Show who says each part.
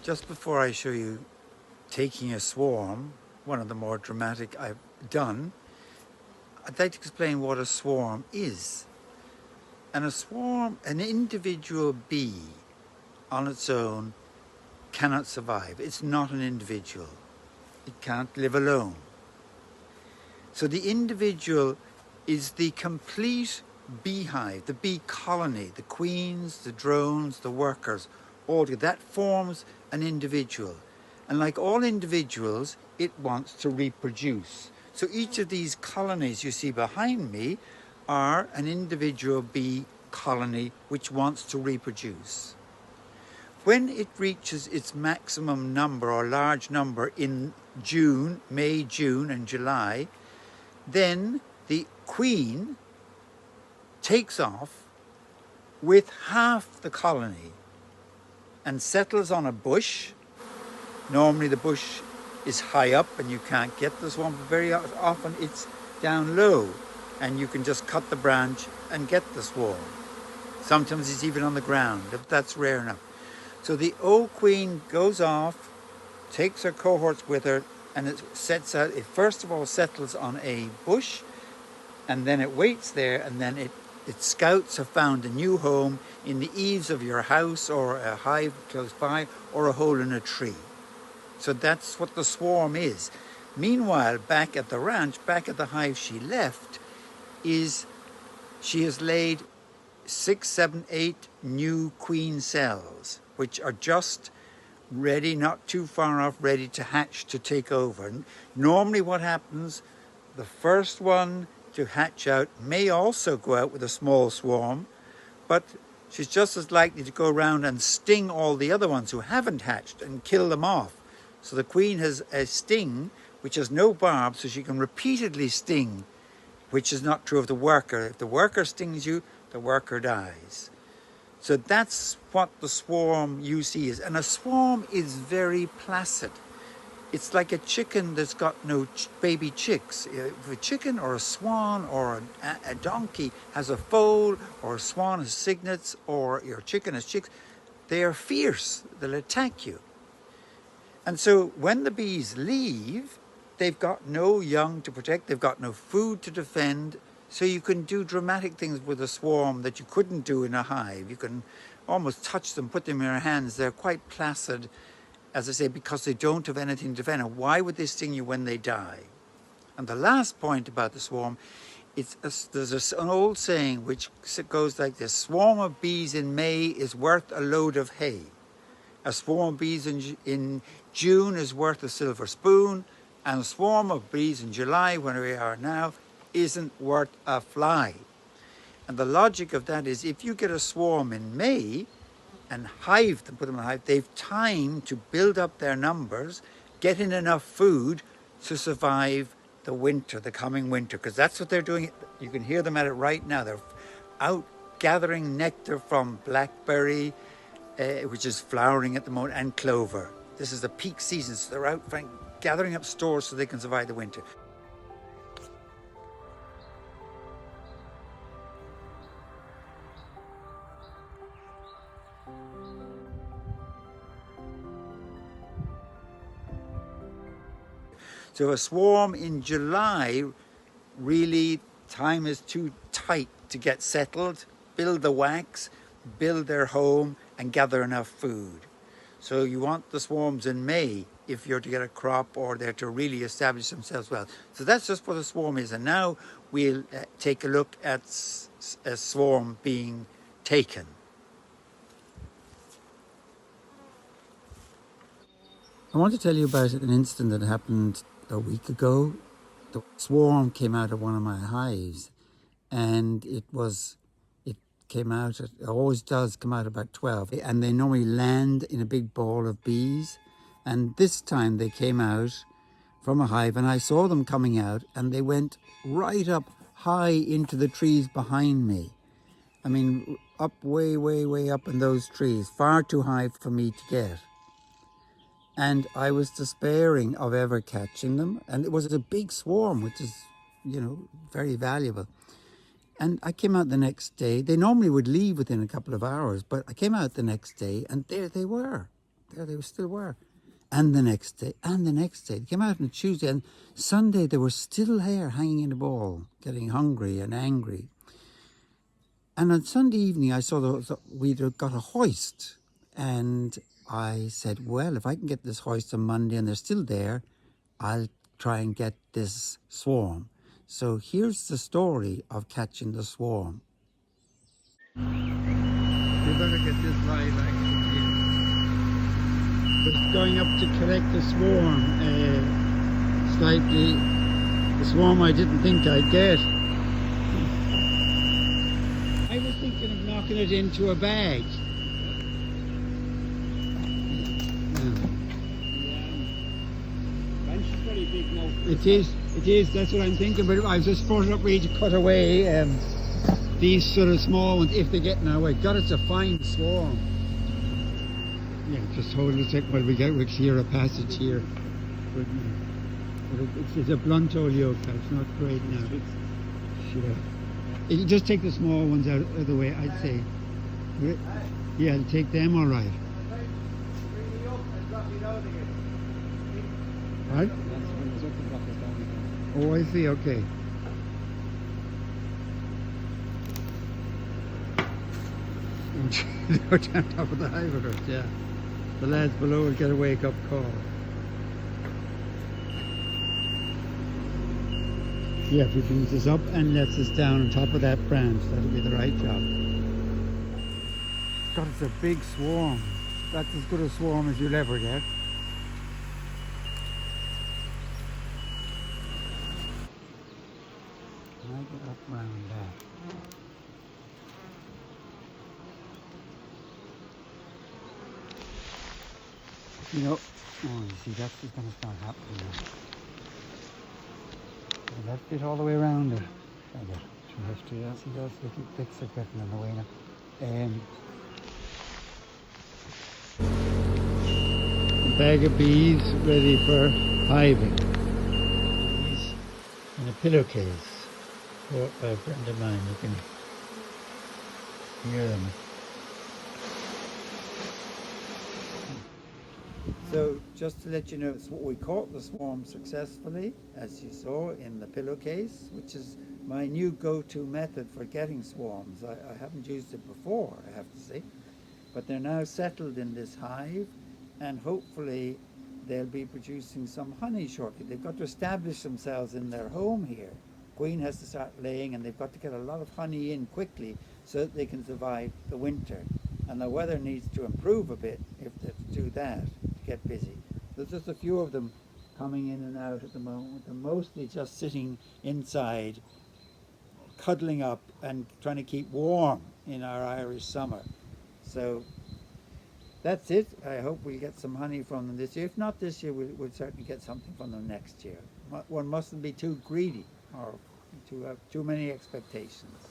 Speaker 1: Just before I show you taking a swarm, one of the more dramatic I've done, I'd like to explain what a swarm is. And a swarm, an individual bee on its own cannot survive. It's not an individual. It can't live alone. So the individual is the complete beehive, the bee colony, the queens, the drones, the workers, all together. That forms an individual. And like all individuals, it wants to reproduce. So each of these colonies you see behind me are an individual bee colony which wants to reproduce. When it reaches its maximum number or large number in June, May, June and July, then the queen takes off with half the colony and settles on a bush. Normally the bush is high up and you can't get the swarm, but very often it's down low and you can just cut the branch and get the swarm. Sometimes it's even on the ground, but that's rare enough. So the old queen goes off, takes her cohorts with her, and it sets out. It first of all settles on a bush, and then it waits there, and then its scouts have found a new home in the eaves of your house, or a hive close by, or a hole in a tree. So that's what the swarm is. Meanwhile, back at the ranch, back at the hive she left, she has laid 6, 7, 8 new queen cells, which are just ready, not too far off, ready to hatch, to take over. And normally what happens, the first one to hatch out may also go out with a small swarm, but she's just as likely to go around and sting all the other ones who haven't hatched and kill them off. So the queen has a sting which has no barb, so she can repeatedly sting, which is not true of the worker. If the worker stings you, the worker dies. So that's what the swarm you see is. And a swarm is very placid. It's like a chicken that's got no baby chicks. If a chicken or a swan or a donkey has a foal, or a swan has cygnets, or your chicken has chicks, they are fierce. They'll attack you. And so when the bees leave, they've got no young to protect, they've got no food to defend, so you can do dramatic things with a swarm that you couldn't do in a hive. You can almost touch them, put them in your hands. They're quite placid, as I say, because they don't have anything to defend. And why would they sting you when they die? And the last point about the swarm, there's an old saying which goes like this: swarm of bees in May is worth a load of hay. A swarm of bees in June is worth a silver spoon, and a swarm of bees in July, where we are now, isn't worth a fly. And the logic of that is, if you get a swarm in May and hive them, put them in a hive, they've time to build up their numbers, get in enough food to survive the winter, the coming winter, because that's what they're doing. You can hear them at it right now. They're out gathering nectar from blackberry, which is flowering at the moment, and clover. This is the peak season, so they're out gathering up stores so they can survive the winter. So a swarm in July, really time is too tight to get settled, build the wax, build their home and gather enough food. So you want the swarms in May if you're to get a crop, or they're to really establish themselves well. So that's just what a swarm is. And now we'll take a look at a swarm being taken. I want to tell you about an incident that happened a week ago. The swarm came out of one of my hives, and it came out, it always does come out about 12, and they normally land in a big ball of bees. And this time they came out from a hive, and I saw them coming out, and they went right up high into the trees behind me. I mean, up way, way, way up in those trees, far too high for me to get. And I was despairing of ever catching them. And it was a big swarm, which is, very valuable. And I came out the next day. They normally would leave within a couple of hours, but I came out the next day and there they were. there they still were. And the next day, and the next day. They came out on Tuesday, and Sunday they were still there hanging in the ball, getting hungry and angry. And on Sunday evening, I saw we'd got a hoist. And I said, well, if I can get this hoist on Monday and they're still there, I'll try and get this swarm. So here's the story of catching the swarm. You better get this right, actually. Just going up to collect the swarm, slightly, the swarm I didn't think I'd get. I was thinking of knocking it into a bag.
Speaker 2: Bench is very big now.
Speaker 1: It is, that's what I'm thinking, but I was just putting up ready to cut away these sort of small ones if they get in our way. God, it's a fine swarm. Yeah, just hold it a sec while we clear a passage here. But it's a blunt old yoke, it's not great now. Sure. You just take the small ones out of the way, I'd say. Yeah, take them all right. Right? Oh, I see, okay. They're on top of the hive, yeah. The lads below will get a wake-up call. Yeah, if he brings us up and lets us down on top of that branch, that'll be the right job. God, it's a big swarm. That's as good a swarm as you'll ever get. I get up around that. You know, oh, you see, that's just going to start happening now. I left it all the way around it. I get too hefty, yeah. See, those little bits are getting in the way now. A bag of bees ready for hiving. Bees in a pillowcase brought by a friend of mine. You can hear them. So just to let you know, we caught the swarm successfully, as you saw in the pillowcase, which is my new go-to method for getting swarms. I haven't used it before, I have to say, but they're now settled in this hive, and hopefully they'll be producing some honey shortly. They've got to establish themselves in their home here. Queen has to start laying, and they've got to get a lot of honey in quickly so that they can survive the winter. And the weather needs to improve a bit if they do that, to get busy. There's just a few of them coming in and out at the moment. They're mostly just sitting inside, cuddling up and trying to keep warm in our Irish summer. So that's it. I hope we'll get some honey from them this year. If not this year, we'll certainly get something from them next year. One mustn't be too greedy or to have too many expectations.